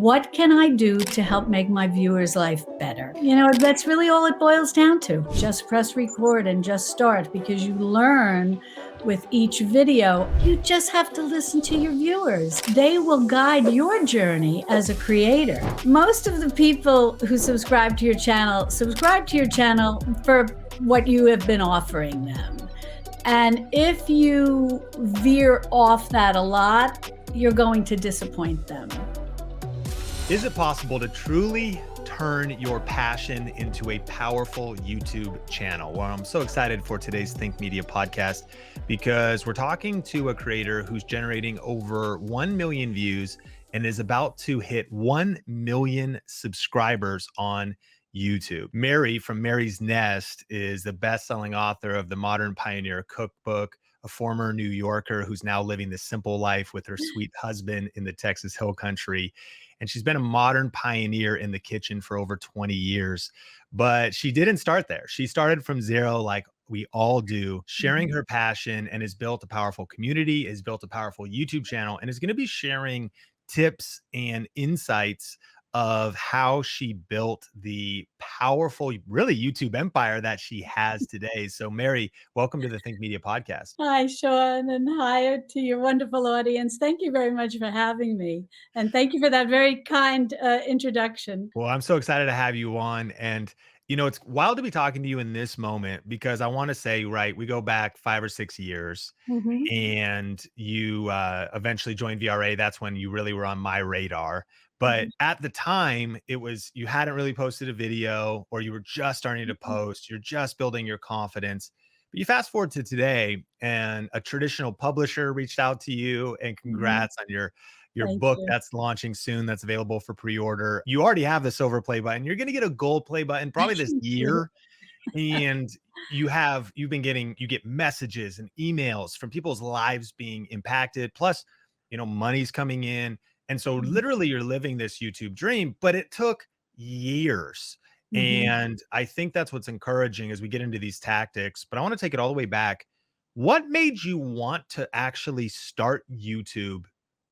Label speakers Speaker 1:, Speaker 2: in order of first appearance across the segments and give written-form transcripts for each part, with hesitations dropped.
Speaker 1: what can I do to help make my viewer's life better? That's really all it boils down to. Just press record and just start, because you learn with each video. You just have to listen to your viewers. They will guide your journey as a creator. Most of the people who subscribe to your channel for what you have been offering them. And if you veer off that a lot, you're going to disappoint them.
Speaker 2: Is it possible to truly turn your passion into a powerful YouTube channel? Well, I'm so excited for today's Think Media podcast because we're talking to a creator who's generating over 1 million views and is about to hit 1 million subscribers on YouTube. Mary from Mary's Nest is the best-selling author of the Modern Pioneer Cookbook, a former New Yorker who's now living the simple life with her sweet husband in the Texas Hill Country. And she's been a modern pioneer in the kitchen for over 20 years. But she didn't start there. She started from zero, like we all do, sharing her passion, and has built a powerful community, has built a powerful YouTube channel, and is going to be sharing tips and insights of how she built the powerful, really, YouTube empire that she has today. So Mary, welcome to the Think Media podcast.
Speaker 1: Hi, Sean, and hi to your wonderful audience. Thank you very much for having me. And thank you for that very kind introduction.
Speaker 2: Well, I'm so excited to have you on. And, it's wild to be talking to you in this moment because I want to say, right, we go back 5 or 6 years and you eventually joined VRA. That's when you really were on my radar. But at the time, it was you hadn't really posted a video, or you were just starting to post. You're just building your confidence. But you fast forward to today, and a traditional publisher reached out to you, and congrats on your
Speaker 1: Thank
Speaker 2: book
Speaker 1: you.
Speaker 2: that's launching soon. That's available for pre-order. You already have the silver play button. You're going to get a gold play button probably this year. And you get messages and emails from people's lives being impacted. Plus, money's coming in. And so literally you're living this YouTube dream, but it took years. And I think that's what's encouraging as we get into these tactics. But I want to take it all the way back. What made you want to actually start YouTube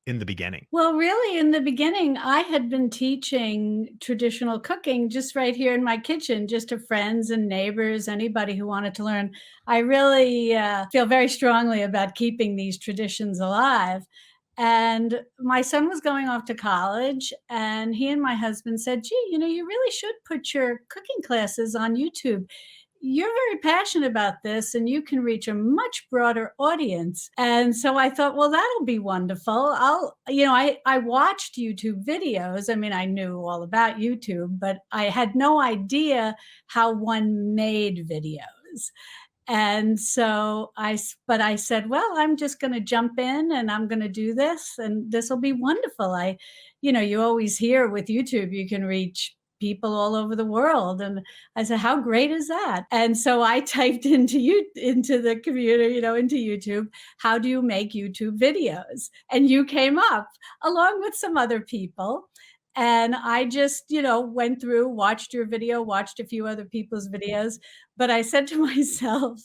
Speaker 2: in the beginning?
Speaker 1: Well, really, in the beginning, I had been teaching traditional cooking just right here in my kitchen, just to friends and neighbors, anybody who wanted to learn. I really feel very strongly about keeping these traditions alive. And my son was going off to college, and he and my husband said, gee, you really should put your cooking classes on YouTube. You're very passionate about this and you can reach a much broader audience. And so I thought, well, that'll be wonderful. I watched YouTube videos. I mean, I knew all about YouTube, but I had no idea how one made videos. And so I said, well, I'm just going to jump in and I'm going to do this and this will be wonderful. You always hear with YouTube, you can reach people all over the world. And I said, how great is that? And so I typed into the computer, into YouTube, how do you make YouTube videos? And you came up along with some other people. And I just, went through, watched your video, watched a few other people's videos. But I said to myself,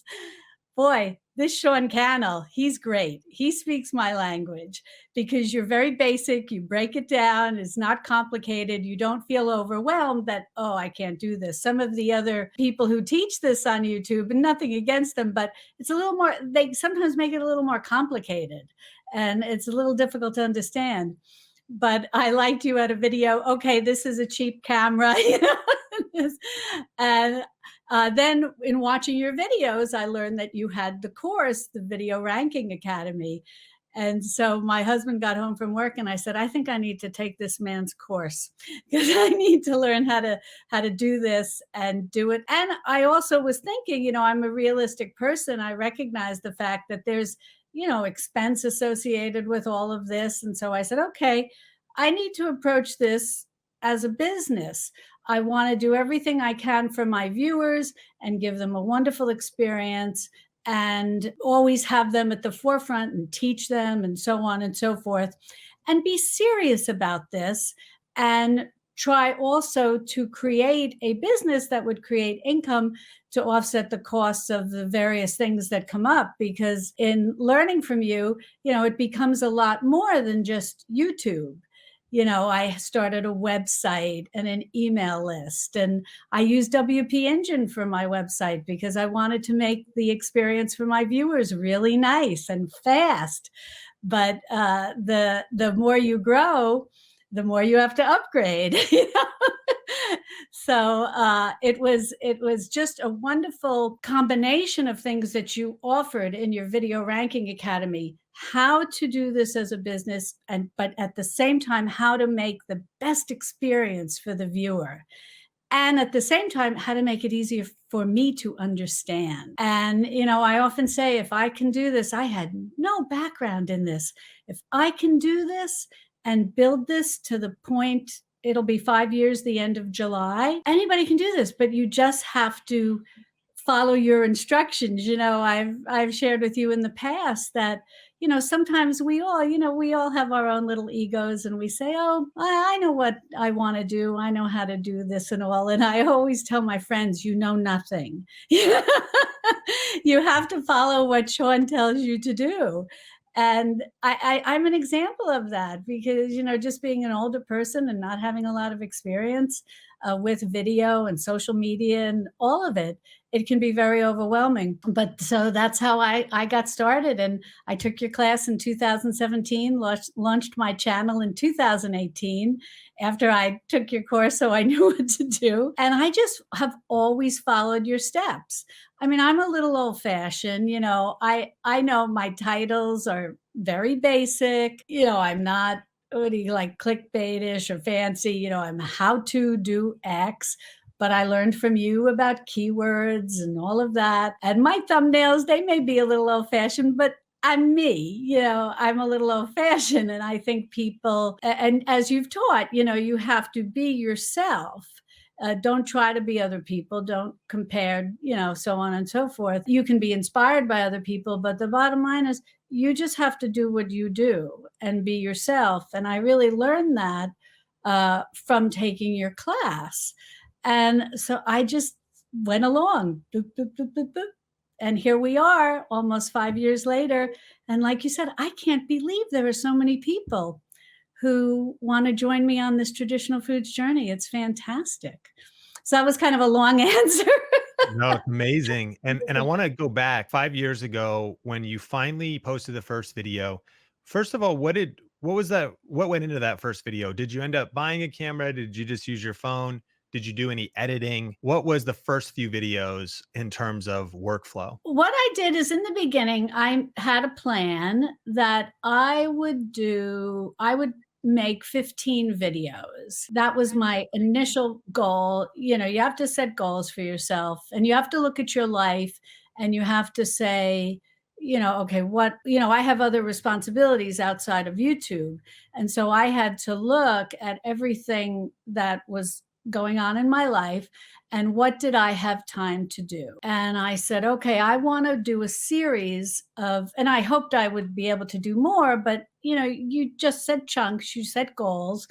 Speaker 1: boy, this Sean Cannell, he's great. He speaks my language because you're very basic. You break it down. It's not complicated. You don't feel overwhelmed that, oh, I can't do this. Some of the other people who teach this on YouTube, and nothing against them, but it's a little more, they sometimes make it a little more complicated and it's a little difficult to understand. But I liked you at a video. Okay, this is a cheap camera. And then in watching your videos, I learned that you had the course, the Video Ranking Academy. And so my husband got home from work and I said, I think I need to take this man's course because I need to learn how to do this and do it. And I also was thinking, I'm a realistic person. I recognize the fact that there's expense associated with all of this. And so I said, okay, I need to approach this as a business. I want to do everything I can for my viewers and give them a wonderful experience and always have them at the forefront and teach them and so on and so forth, and be serious about this and try also to create a business that would create income to offset the costs of the various things that come up. Because in learning from you, it becomes a lot more than just YouTube. I started a website and an email list, and I use WP Engine for my website because I wanted to make the experience for my viewers really nice and fast. But the more you grow, the more you have to upgrade. So it was just a wonderful combination of things that you offered in your Video Ranking Academy. How to do this as a business, and but at the same time, how to make the best experience for the viewer. And at the same time, how to make it easier for me to understand. And, I often say, if I can do this, I had no background in this. If I can do this and build this to the point, it'll be 5 years, the end of July. Anybody can do this, but you just have to follow your instructions. I've shared with you in the past that, sometimes we all have our own little egos, and we say, "Oh, I know what I want to do. I know how to do this and all." And I always tell my friends, "You know nothing." You have to follow what Sean tells you to do. And I'm an example of that because, just being an older person and not having a lot of experience with video and social media and all of it, it can be very overwhelming. But so that's how I got started. And I took your class in 2017, launched my channel in 2018 after I took your course, so I knew what to do. And I just have always followed your steps. I mean, I'm a little old fashioned, I know my titles are very basic. I'm not, what do you like, clickbaitish or fancy. I'm how to do X, but I learned from you about keywords and all of that. And my thumbnails, they may be a little old fashioned, but I'm me, I'm a little old fashioned. And I think people, and as you've taught, you have to be yourself. Don't try to be other people. Don't compare, so on and so forth. You can be inspired by other people, but the bottom line is you just have to do what you do and be yourself. And I really learned that from taking your class. And so I just went along, boop, boop, boop, boop, boop. And here we are almost 5 years later. And like you said, I can't believe there are so many people who want to join me on this traditional foods journey. It's fantastic. So that was kind of a long answer.
Speaker 2: No, it's amazing. And I want to go back 5 years ago when you finally posted the first video. First of all, what was that? What went into that first video? Did you end up buying a camera? Did you just use your phone? Did you do any editing? What was the first few videos in terms of workflow?
Speaker 1: What I did is, in the beginning, I had a plan that I would make 15 videos. That was my initial goal. You have to set goals for yourself, and you have to look at your life, and you have to say, okay, I have other responsibilities outside of YouTube. And so I had to look at everything that was going on in my life and what did I have time to do. And I said, okay, I want to do a series of, and I hoped I would be able to do more, but you just said chunks, you set goals.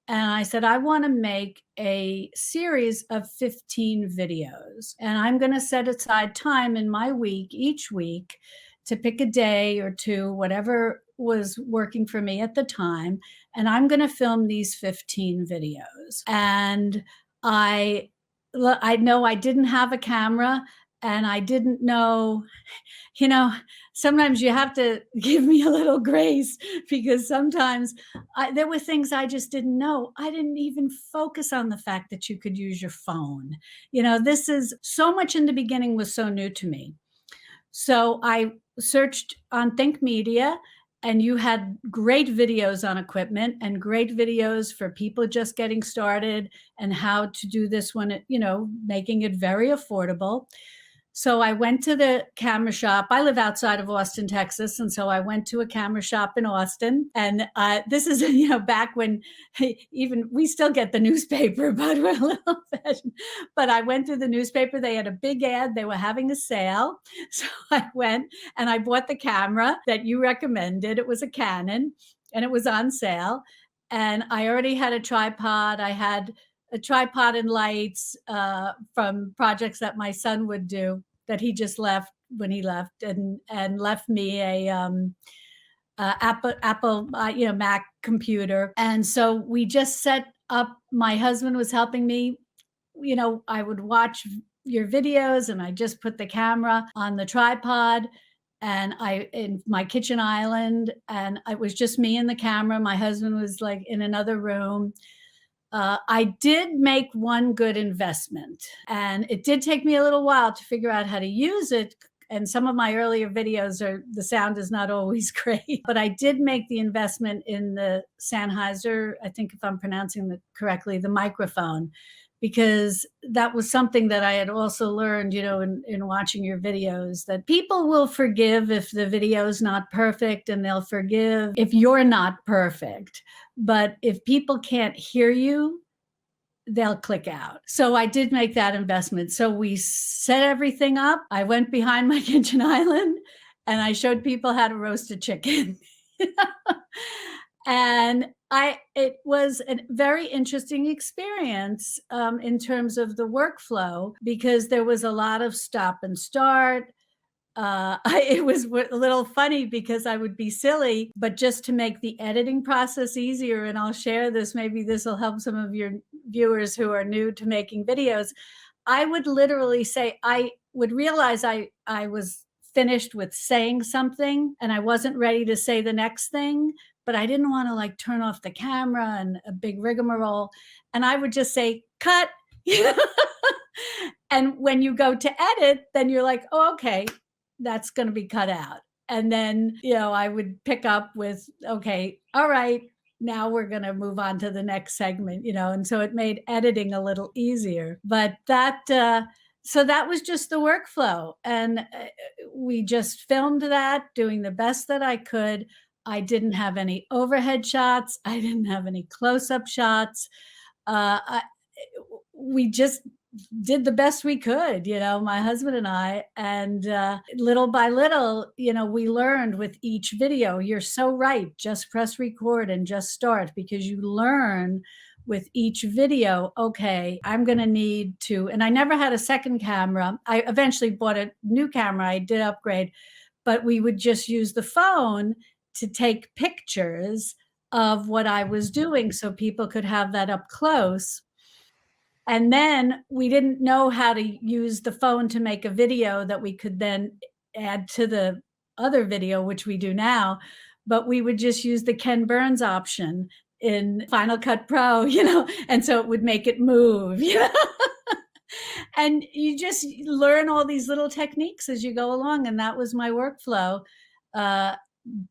Speaker 1: And I said, I want to make a series of 15 videos. And I'm going to set aside time in my week, each week, to pick a day or two, whatever was working for me at the time. And I'm going to film these 15 videos. And I know I didn't have a camera, and I didn't know, you know, sometimes you have to give me a little grace because sometimes there were things I just didn't know. I didn't even focus on the fact that you could use your phone. This is so much in the beginning was so new to me. So I searched on Think Media, and you had great videos on equipment and great videos for people just getting started and how to do this when making it very affordable. So I went to the camera shop. I live outside of Austin, Texas. And so I went to a camera shop in Austin. And this is, back when even we still get the newspaper, but we're a little fashioned. But I went to the newspaper. They had a big ad. They were having a sale. So I went and I bought the camera that you recommended. It was a Canon and it was on sale. And I already had a tripod. I had a tripod and lights from projects that my son would do that he just left when he left, and left me Apple, Mac computer. And so we just set up. My husband was helping me. I would watch your videos, and I just put the camera on the tripod, and I in my kitchen island, and it was just me and the camera. My husband was like in another room. I did make one good investment, and it did take me a little while to figure out how to use it. And some of my earlier videos are the sound is not always great, but I did make the investment in the Sennheiser. I think if I'm pronouncing it correctly, the microphone, because that was something that I had also learned, in watching your videos, that people will forgive if the video is not perfect, and they'll forgive if you're not perfect. But if people can't hear you, they'll click out. So I did make that investment. So we set everything up. I went behind my kitchen island and I showed people how to roast a chicken. And it was a very interesting experience, in terms of the workflow, because there was a lot of stop and start. It was a little funny because I would be silly, but just to make the editing process easier, and I'll share this, maybe this will help some of your viewers who are new to making videos. I would literally say, I would realize I was finished with saying something and I wasn't ready to say the next thing, but I didn't want to like turn off the camera and a big rigmarole. And I would just say, cut. And when you go to edit, then you're like, oh, okay, that's going to be cut out. And then, I would pick up with, okay, all right, now we're going to move on to the next segment, and so it made editing a little easier. But so that was just the workflow. And we just filmed that, doing the best that I could. I didn't have any overhead shots, I didn't have any close up shots. We just did the best we could, my husband and I. And little by little, we learned with each video. You're so right. Just press record and just start, because you learn with each video. Okay, I'm going to need to, and I never had a second camera. I eventually bought a new camera. I did upgrade, but we would just use the phone to take pictures of what I was doing so people could have that up close. And then we didn't know how to use the phone to make a video that we could then add to the other video, which we do now. But we would just use the Ken Burns option in Final Cut Pro, and so it would make it move, And you just learn all these little techniques as you go along. And that was my workflow.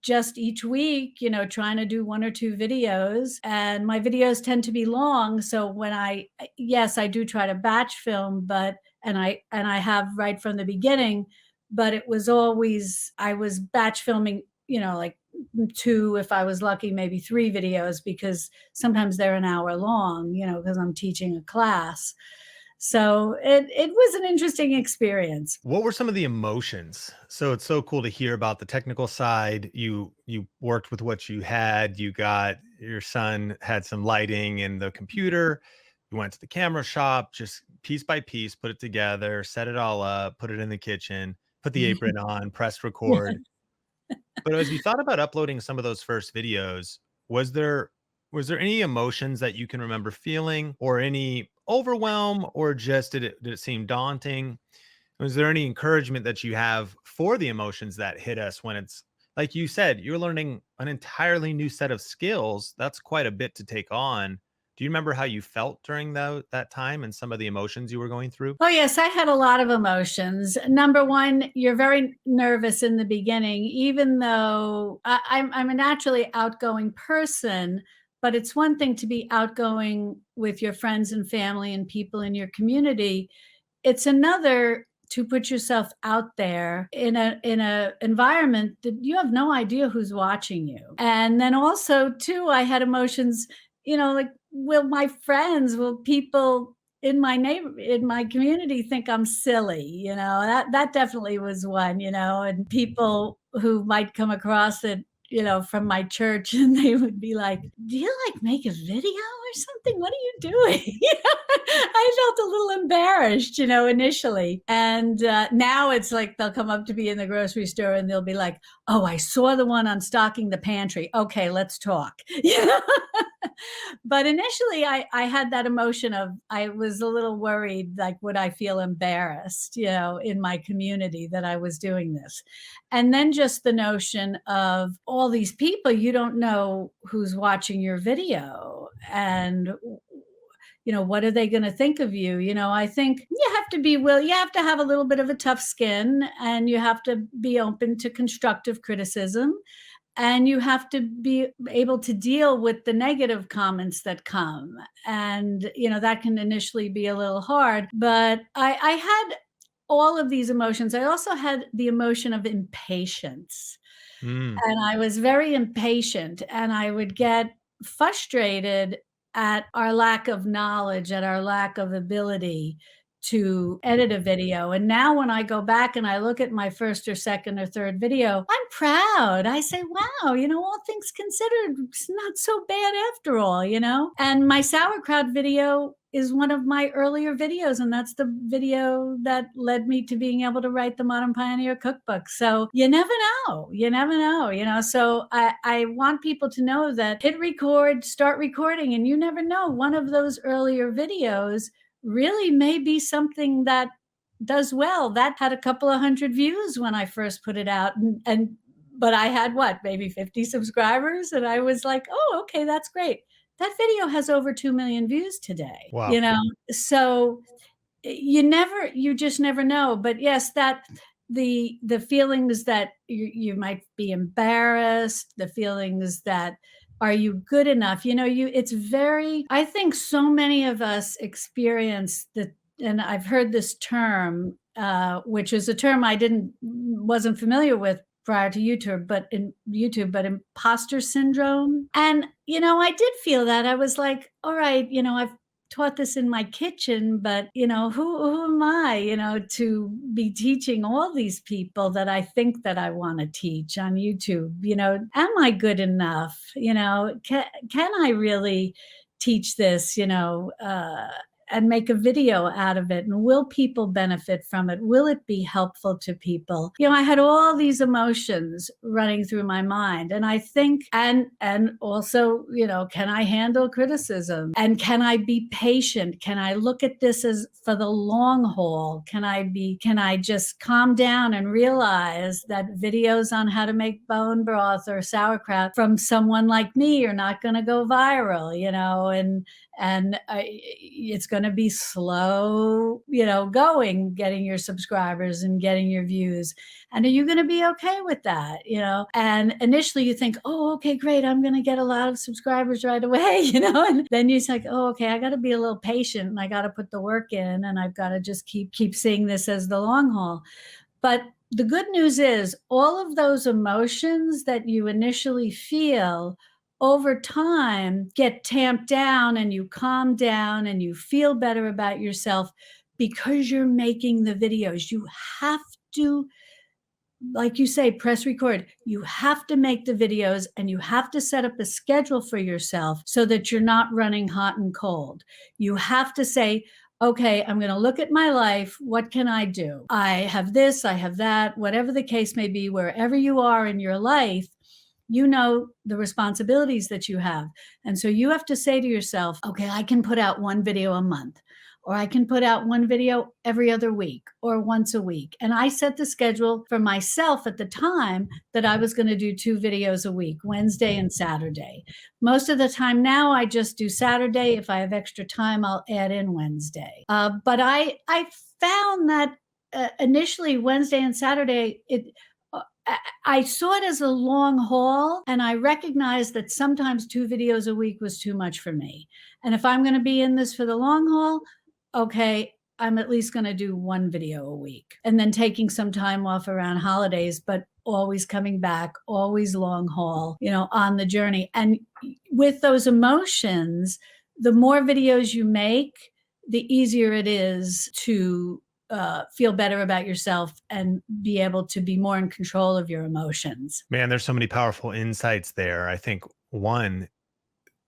Speaker 1: Just each week, trying to do one or two videos. And my videos tend to be long. So yes, I do try to batch film, and I have right from the beginning, but it was always, I was batch filming, like two, if I was lucky, maybe three videos, because sometimes they're an hour long, because I'm teaching a class. So it was an interesting experience.
Speaker 2: What were some of the emotions? So it's so cool to hear about the technical side. You worked with what you had. You got your son had some lighting in the computer. You went to the camera shop, just piece by piece, put it together, set it all up, put it in the kitchen, put the apron on, press record. But as you thought about uploading some of those first videos, was there was there any emotions that you can remember feeling, or any overwhelm, or just did it seem daunting? Was there any encouragement that you have for the emotions that hit us when it's like you said, you're learning an entirely new set of skills? That's quite a bit to take on. Do you remember how you felt during that time and some of the emotions you were going through?
Speaker 1: Oh, yes, I had a lot of emotions. Number one, you're very nervous in the beginning, even though I'm a naturally outgoing person. But it's one thing to be outgoing with your friends and family and people in your community. It's another to put yourself out there in a environment that you have no idea who's watching you. And then also too, I had emotions, like, will people in my community think I'm silly? That definitely was one, and people who might come across it from my church, and they would be like, "Do you like make a video or something? What are you doing?" I felt a little embarrassed, initially. And now it's like they'll come up to me in the grocery store and they'll be like, "Oh, I saw the one on stocking the pantry. Okay, let's talk." But initially I had that emotion of, I was a little worried, like, would I feel embarrassed, in my community that I was doing this? And then just the notion of all these people, you don't know who's watching your video, and what are they going to think of you? I think you have to have a little bit of a tough skin, and you have to be open to constructive criticism, and you have to be able to deal with the negative comments that come. And that can initially be a little hard, but I had all of these emotions. I also had the emotion of impatience,
Speaker 2: Mm.
Speaker 1: and I was very impatient, and I would get frustrated at our lack of knowledge, at our lack of ability to edit a video. And now when I go back and I look at my first or second or third video, I'm proud. I say, wow, all things considered, it's not so bad after all. And my sauerkraut video is one of my earlier videos, and that's the video that led me to being able to write the Modern Pioneer Cookbook. So you never know. You never know. So I want people to know that hit record, start recording, and you never know. One of those earlier videos really may be something that does well. That had a couple of hundred views when I first put it out, but I had maybe 50 subscribers, and I was like, oh, okay, that's great. That video has over 2 million views today,
Speaker 2: Wow.
Speaker 1: So you just never know. But yes, that the feelings that you might be embarrassed, the feelings that, are you good enough? It's I think so many of us experience and I've heard this term, which is a term I wasn't familiar with prior to YouTube, but imposter syndrome. And, I did feel that. I was like, all right, I've taught this in my kitchen, but who am I, to be teaching all these people that I think that I want to teach on YouTube? Am I good enough? Can I really teach this? And make a video out of it, and will people benefit from it? Will it be helpful to people? I had all these emotions running through my mind, and I think, and also, can I handle criticism, and can I be patient? Can I look at this as for the long haul? Can I just calm down and realize that videos on how to make bone broth or sauerkraut from someone like me are not going to go viral, and it's going to be slow, going, getting your subscribers and getting your views. And are you going to be okay with that? And initially you think, oh, okay, great, I'm going to get a lot of subscribers right away, and then you're like, oh, okay, I got to be a little patient, and I got to put the work in, and I've got to just keep seeing this as the long haul. But the good news is, all of those emotions that you initially feel over time get tamped down, and you calm down, and you feel better about yourself because you're making the videos. You have to, like you say, press record. You have to make the videos, and you have to set up a schedule for yourself so that you're not running hot and cold. You have to say, okay, I'm going to look at my life. What can I do? I have this, I have that, whatever the case may be, wherever you are in your life, the responsibilities that you have. And so you have to say to yourself, okay, I can put out one video a month, or I can put out one video every other week or once a week. And I set the schedule for myself at the time that I was going to do 2 videos a week, Wednesday and Saturday. Most of the time now I just do Saturday. If I have extra time, I'll add in Wednesday. But I found that initially Wednesday and Saturday, I saw it as a long haul, and I recognized that sometimes 2 videos a week was too much for me. And if I'm going to be in this for the long haul, okay, I'm at least going to do 1 video a week, and then taking some time off around holidays, but always coming back, always long haul, on the journey. And with those emotions, the more videos you make, the easier it is to feel better about yourself and be able to be more in control of your emotions.
Speaker 2: Man, there's so many powerful insights there. I think one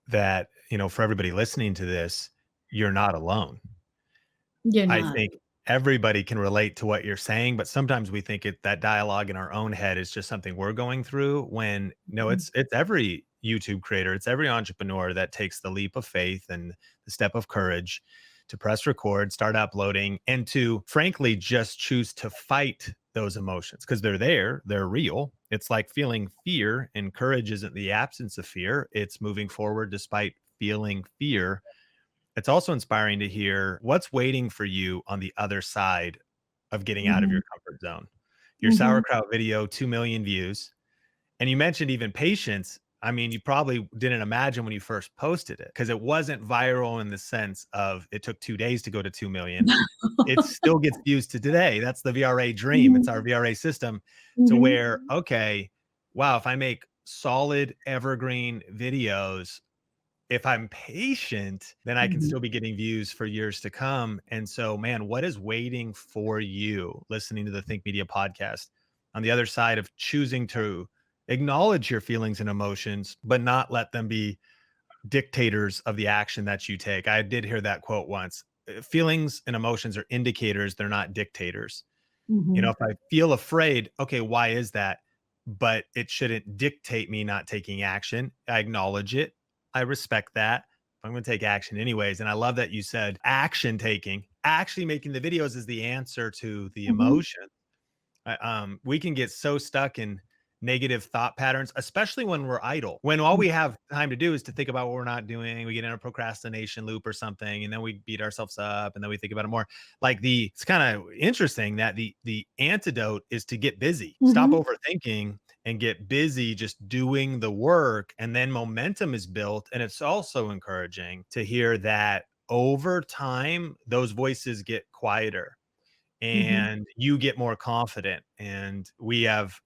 Speaker 2: that, for everybody listening to this, you're not alone.
Speaker 1: You're
Speaker 2: I
Speaker 1: not.
Speaker 2: think everybody can relate to what you're saying, but sometimes we think that dialogue in our own head is just something we're going through when no,
Speaker 1: Mhm.
Speaker 2: it's every YouTube creator, it's every entrepreneur that takes the leap of faith and the step of courage to press record, start uploading, and to frankly just choose to fight those emotions because they're there, they're real. It's like feeling fear, and courage isn't the absence of fear, it's moving forward despite feeling fear. It's also inspiring to hear what's waiting for you on the other side of getting out of
Speaker 1: Mhm.
Speaker 2: your comfort zone. Your
Speaker 1: Mhm.
Speaker 2: sauerkraut video, 2 million views. And you mentioned even patience. I mean, you probably didn't imagine when you first posted it because it wasn't viral in the sense of it took 2 days to go to 2 million. It still gets views to today. That's the VRA dream. It's our
Speaker 1: Mhm.
Speaker 2: VRA system to
Speaker 1: Mhm.
Speaker 2: where, okay, wow, if I make solid evergreen videos, if I'm patient, then I can
Speaker 1: Mhm.
Speaker 2: still be getting views for years to come. And so, man, what is waiting for you listening to the Think Media podcast on the other side of choosing to acknowledge your feelings and emotions, but not let them be dictators of the action that you take? I did hear that quote once. Feelings and emotions are indicators, they're not dictators.
Speaker 1: Mhm.
Speaker 2: If I feel afraid, okay, why is that? But it shouldn't dictate me not taking action. I acknowledge it. I respect that. I'm going to take action anyways. And I love that you said action taking, actually making the videos is the answer to the
Speaker 1: Mhm.
Speaker 2: emotion. We can get so stuck in negative thought patterns, especially when we're idle. When all
Speaker 1: Mhm.
Speaker 2: we have time to do is to think about what we're not doing, we get in a procrastination loop or something, and then we beat ourselves up, and then we think about it more. It's kind of interesting that the antidote is to get busy, stop
Speaker 1: Mhm.
Speaker 2: overthinking, and get busy just doing the work, and then momentum is built. And it's also encouraging to hear that over time, those voices get quieter
Speaker 1: Mhm.
Speaker 2: and you get more confident. And we have,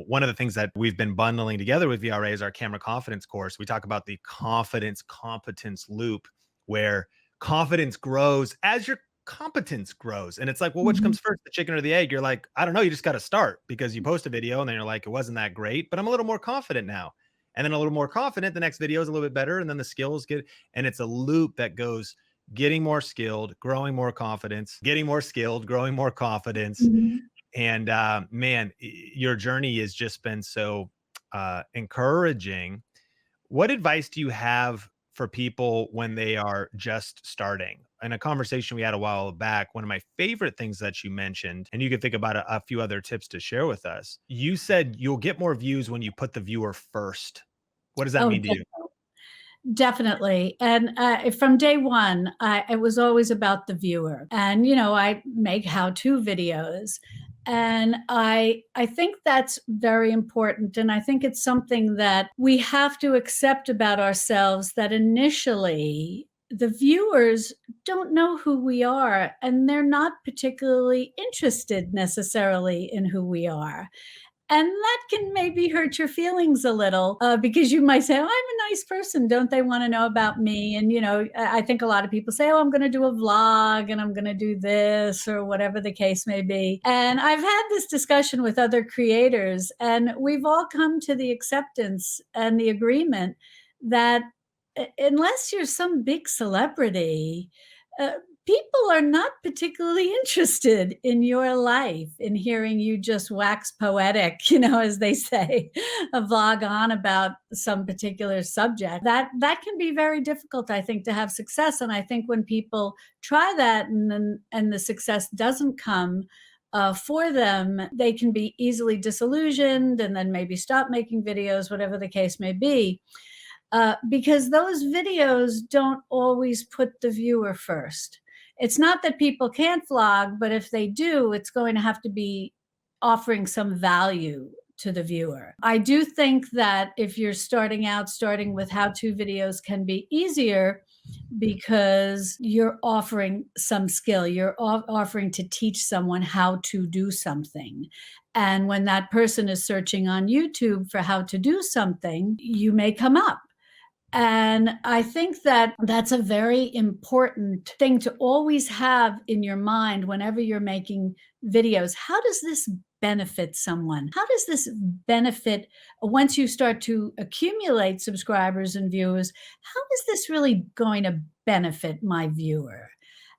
Speaker 2: one of the things that we've been bundling together with VRA is our camera confidence course. We talk about the confidence competence loop where confidence grows as your competence grows. And it's like, well, which
Speaker 1: Mhm.
Speaker 2: comes first, the chicken or the egg? You're like, I don't know. You just got to start because you post a video and then you're like, it wasn't that great, but I'm a little more confident now. And then a little more confident, the next video is a little bit better. And then the skills get, and it's a loop that goes getting more skilled, growing more confidence, getting more skilled, growing more confidence.
Speaker 1: Mhm.
Speaker 2: And man, your journey has just been so encouraging. What advice do you have for people when they are just starting? In a conversation we had a while back, one of my favorite things that you mentioned, and you could think about a few other tips to share with us. You said you'll get more views when you put the viewer first. What does that
Speaker 1: Oh,
Speaker 2: mean to you?
Speaker 1: definitely. And from day one, it was always about the viewer. And, I make how-to videos. And I think that's very important. And I think it's something that we have to accept about ourselves that initially the viewers don't know who we are and they're not particularly interested necessarily in who we are. And that can maybe hurt your feelings a little because you might say, "Oh, I'm a nice person. Don't they want to know about me?" And, I think a lot of people say, "Oh, I'm going to do a vlog and I'm going to do this," or whatever the case may be. And I've had this discussion with other creators, and we've all come to the acceptance and the agreement that unless you're some big celebrity, uh, people are not particularly interested in your life, in hearing you just wax poetic, as they say, a vlog on about some particular subject. That can be very difficult, I think, to have success. And I think when people try that and the success doesn't come for them, they can be easily disillusioned and then maybe stop making videos, whatever the case may be, because those videos don't always put the viewer first. It's not that people can't vlog, but if they do, it's going to have to be offering some value to the viewer. I do think that if you're starting out, starting with how to videos can be easier because you're offering some skill. You're offering to teach someone how to do something. And when that person is searching on YouTube for how to do something, you may come up. And I think that that's a very important thing to always have in your mind whenever you're making videos. How does this benefit someone? How does this benefit once you start to accumulate subscribers and viewers? How is this really going to benefit my viewer?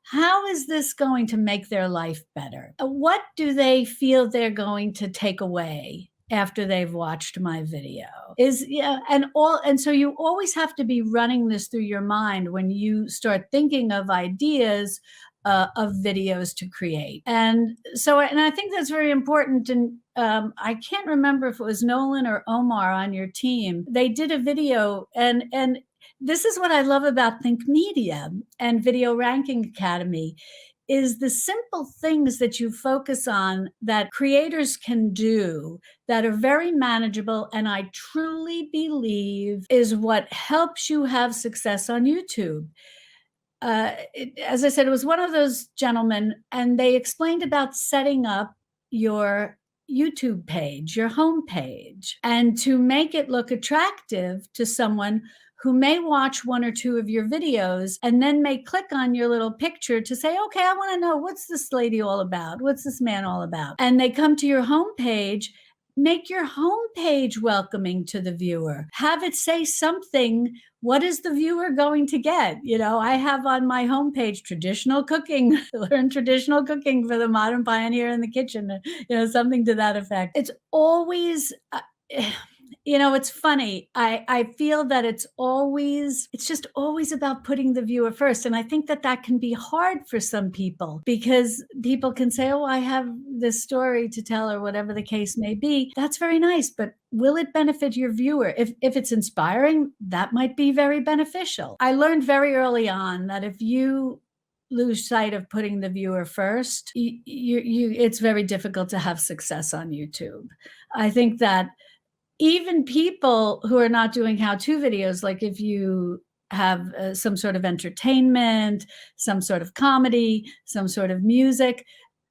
Speaker 1: How is this going to make their life better? What do they feel they're going to take away after they've watched my video? Is yeah, and so you always have to be running this through your mind when you start thinking of ideas of videos to create. And so, and I think that's very important. And I can't remember if it was Nolan or Omar on your team. They did a video, and this is what I love about Think Media and Video Ranking Academy is the simple things that you focus on that creators can do that are very manageable, and I truly believe is what helps you have success on YouTube. As I said, it was one of those gentlemen, and they explained about setting up your YouTube page, your home page, and to make it look attractive to someone who may watch one or two of your videos and then may click on your little picture to say, okay, I want to know, what's this lady all about? What's this man all about? And they come to your homepage. Make your homepage welcoming to the viewer. Have it say something. What is the viewer going to get? You know, I have on my homepage traditional cooking, learn traditional cooking for the modern pioneer in the kitchen, you know, something to that effect. It's always, you know, it's funny. I feel that it's just always about putting the viewer first. And I think that that can be hard for some people because people can say, oh, I have this story to tell or whatever the case may be. That's very nice. But will it benefit your viewer? If it's inspiring, that might be very beneficial. I learned very early on that if you lose sight of putting the viewer first, it's very difficult to have success on YouTube. I think that even people who are not doing how-to videos, like if you have some sort of entertainment, some sort of comedy, some sort of music,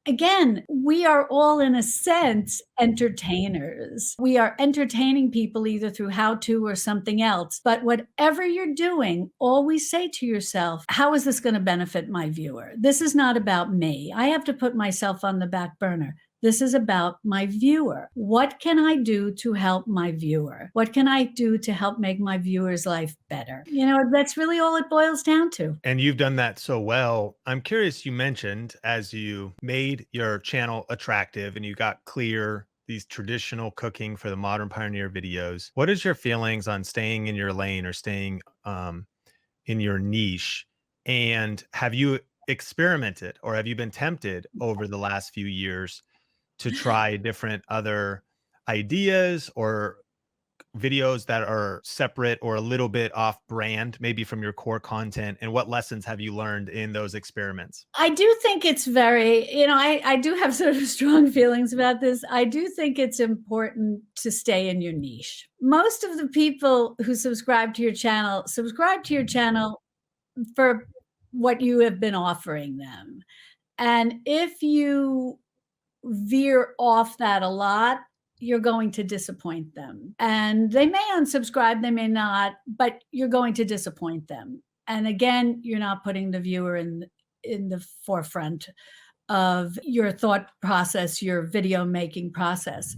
Speaker 1: again, we are all, in a sense, entertainers. We are entertaining people either through how-to or something else. But whatever you're doing, always say to yourself, how is this going to benefit my viewer? This is not about me. I have to put myself on the back burner. This is about my viewer. What can I do to help my viewer? What can I do to help make my viewer's life better? You know, that's really all it boils down to.
Speaker 2: And you've done that so well. I'm curious, you mentioned as you made your channel attractive and you got clear these traditional cooking for the modern pioneer videos. What is your feelings on staying in your lane or staying in your niche? And have you experimented or have you been tempted over the last few years to try different other ideas or videos that are separate or a little bit off brand, maybe from your core content? And what lessons have you learned in those experiments?
Speaker 1: I do think it's very, you know, I do have sort of strong feelings about this. I do think it's important to stay in your niche. Most of the people who subscribe to your channel for what you have been offering them. And if you veer off that a lot, you're going to disappoint them. And they may unsubscribe, they may not, but you're going to disappoint them. And again, you're not putting the viewer in the forefront of your thought process, your video making process.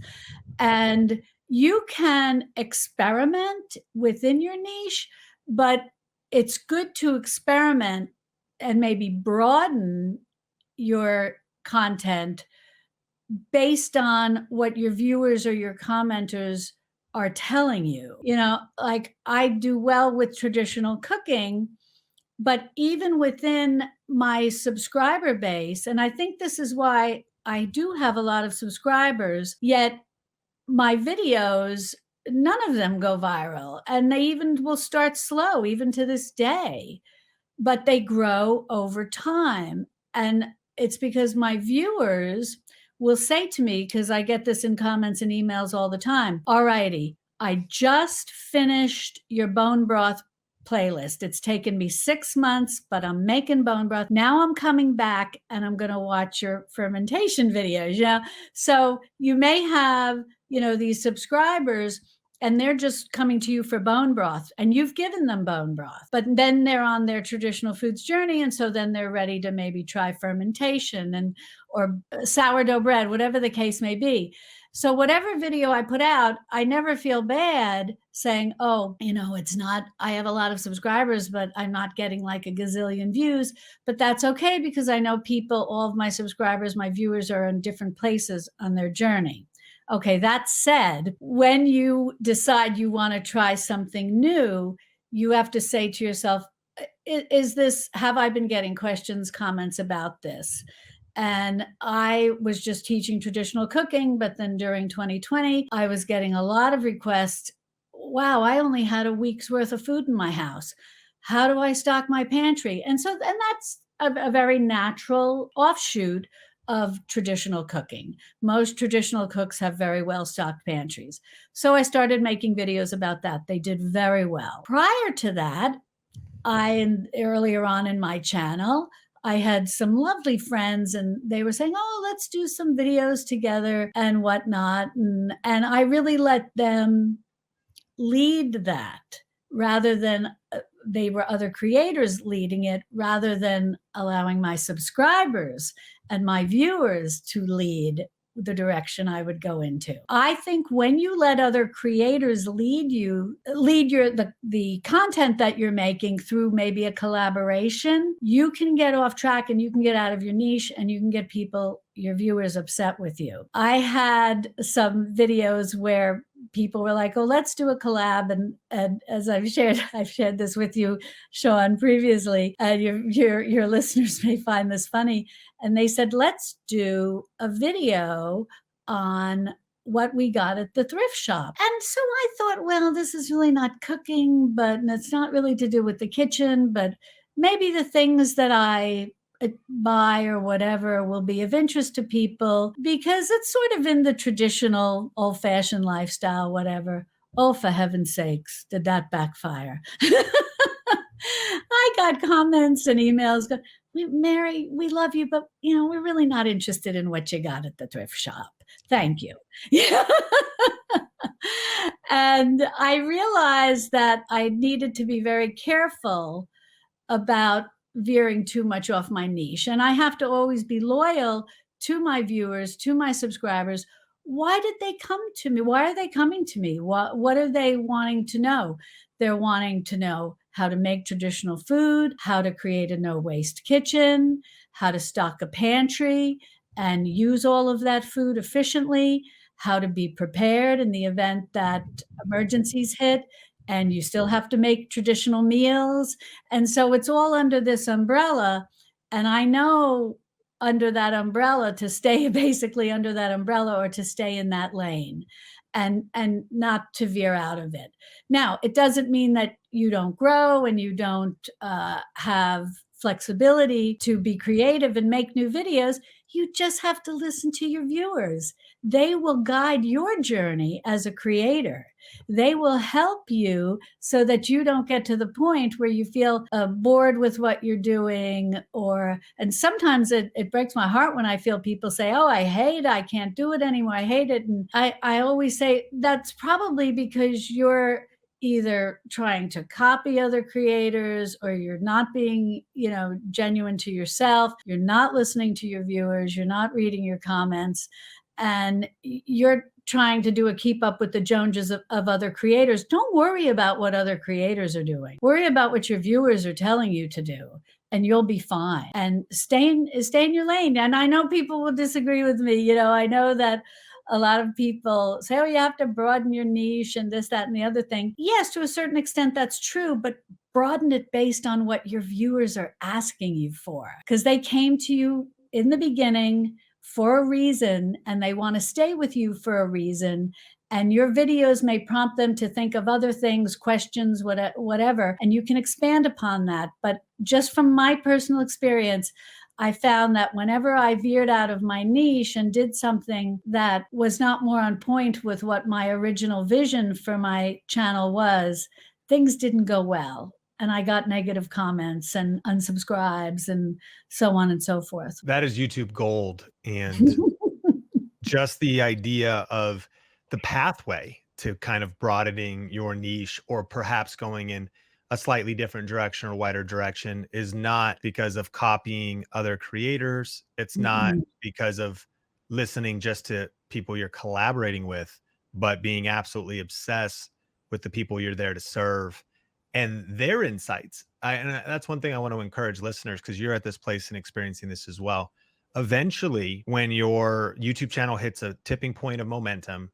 Speaker 1: And you can experiment within your niche, but it's good to experiment and maybe broaden your content based on what your viewers or your commenters are telling you. You know, like I do well with traditional cooking, but even within my subscriber base, and I think this is why I do have a lot of subscribers, yet my videos, none of them go viral. And they even will start slow, even to this day, but they grow over time. And it's because my viewers will say to me, because I get this in comments and emails all the time, all righty, I just finished your bone broth playlist. It's taken me 6 months, but I'm making bone broth. Now I'm coming back and I'm going to watch your fermentation videos. Yeah. So you may have, you know, these subscribers and they're just coming to you for bone broth, and you've given them bone broth, but then they're on their traditional foods journey, and so then they're ready to maybe try fermentation and or sourdough bread, whatever the case may be. So whatever video I put out, I never feel bad saying, oh, it's not, I have a lot of subscribers, but I'm not getting like a gazillion views. But that's okay, because I know people, all of my subscribers, my viewers, are in different places on their journey. Okay, that said, when you decide you want to try something new, you have to say to yourself, is this, have I been getting questions, comments about this? And I was just teaching traditional cooking, but then during 2020, I was getting a lot of requests. Wow, I only had a week's worth of food in my house. How do I stock my pantry? And that's a very natural offshoot of traditional cooking. Most traditional cooks have very well stocked pantries. So I started making videos about that. They did very well. Prior to that, earlier on in my channel, I had some lovely friends, and they were saying, oh, let's do some videos together and whatnot. And I really let them lead that, rather than they were other creators leading it, rather than allowing my subscribers and my viewers to lead the direction I would go into. I think when you let other creators lead the content that you're making through maybe a collaboration, you can get off track and you can get out of your niche, and you can get your viewers, upset with you. I had some videos where people were like, oh, let's do a collab. And as I've shared this with you, Sean, previously, and your listeners may find this funny. And they said, let's do a video on what we got at the thrift shop. And so I thought, well, this is really not cooking, but it's not really to do with the kitchen, but maybe the things that I buy or whatever will be of interest to people, because it's sort of in the traditional old-fashioned lifestyle, whatever. Oh, for heaven's sakes, did that backfire? I got comments and emails going, Mary, we love you, but we're really not interested in what you got at the thrift shop. Thank you. Yeah. And I realized that I needed to be very careful about veering too much off my niche. And I have to always be loyal to my viewers, to my subscribers. Why did they come to me? Why are they coming to me? What are they wanting to know? They're wanting to know how to make traditional food, how to create a no-waste kitchen, how to stock a pantry and use all of that food efficiently, how to be prepared in the event that emergencies hit and you still have to make traditional meals. And so it's all under this umbrella. And I know under that umbrella to stay basically under that umbrella, or to stay in that lane and not to veer out of it. Now, it doesn't mean that you don't grow and you don't have flexibility to be creative and make new videos. You just have to listen to your viewers. They will guide your journey as a creator. They will help you so that you don't get to the point where you feel bored with what you're doing. And sometimes it breaks my heart when I feel people say, oh, I hate it. I can't do it anymore. I hate it. And I always say that's probably because you're either trying to copy other creators, or you're not being, genuine to yourself. You're not listening to your viewers. You're not reading your comments, and you're trying to do a keep up with the Joneses of other creators. Don't worry about what other creators are doing. Worry about what your viewers are telling you to do, and you'll be fine. And stay in your lane. And I know people will disagree with me. I know that a lot of people say, oh, you have to broaden your niche and this, that, and the other thing. Yes, to a certain extent, that's true, but broaden it based on what your viewers are asking you for, because they came to you in the beginning for a reason, and they want to stay with you for a reason. And your videos may prompt them to think of other things, questions, whatever, and you can expand upon that. But just from my personal experience, I found that whenever I veered out of my niche and did something that was not more on point with what my original vision for my channel was, things didn't go well. And I got negative comments and unsubscribes and so on and so forth.
Speaker 2: That is YouTube gold. And just the idea of the pathway to kind of broadening your niche or perhaps going in a slightly different direction or wider direction is not because of copying other creators. It's not
Speaker 1: Mhm.
Speaker 2: because of listening just to people you're collaborating with, but being absolutely obsessed with the people you're there to serve and their insights. That's one thing I want to encourage listeners because you're at this place and experiencing this as well. Eventually, when your YouTube channel hits a tipping point of momentum,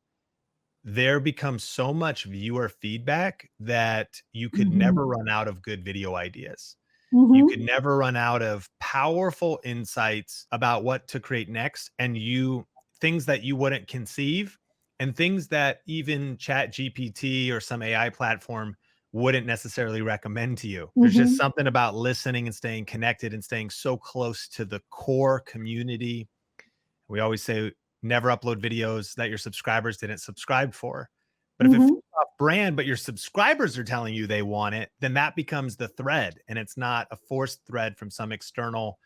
Speaker 2: there becomes so much viewer feedback that you could
Speaker 1: Mhm.
Speaker 2: never run out of good video ideas. You could
Speaker 1: Mhm.
Speaker 2: never run out of powerful insights about what to create next and you things that you wouldn't conceive and things that even Chat GPT or some AI platform wouldn't necessarily recommend to you. There's just
Speaker 1: Mhm.
Speaker 2: something about listening and staying connected and staying so close to the core community. We always say never upload videos that your subscribers didn't subscribe for. But if it feels
Speaker 1: Mhm.
Speaker 2: off brand, but your subscribers are telling you they want it, then that becomes the thread. And it's not a forced thread from some external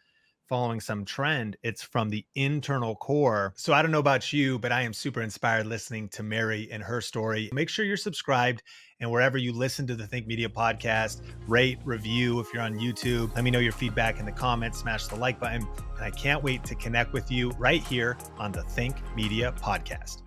Speaker 2: following some trend. It's from the internal core. So I don't know about you, but I am super inspired listening to Mary and her story. Make sure you're subscribed and wherever you listen to the Think Media podcast, rate, review if you're on YouTube. Let me know your feedback in the comments, smash the like button. And I can't wait to connect with you right here on the Think Media podcast.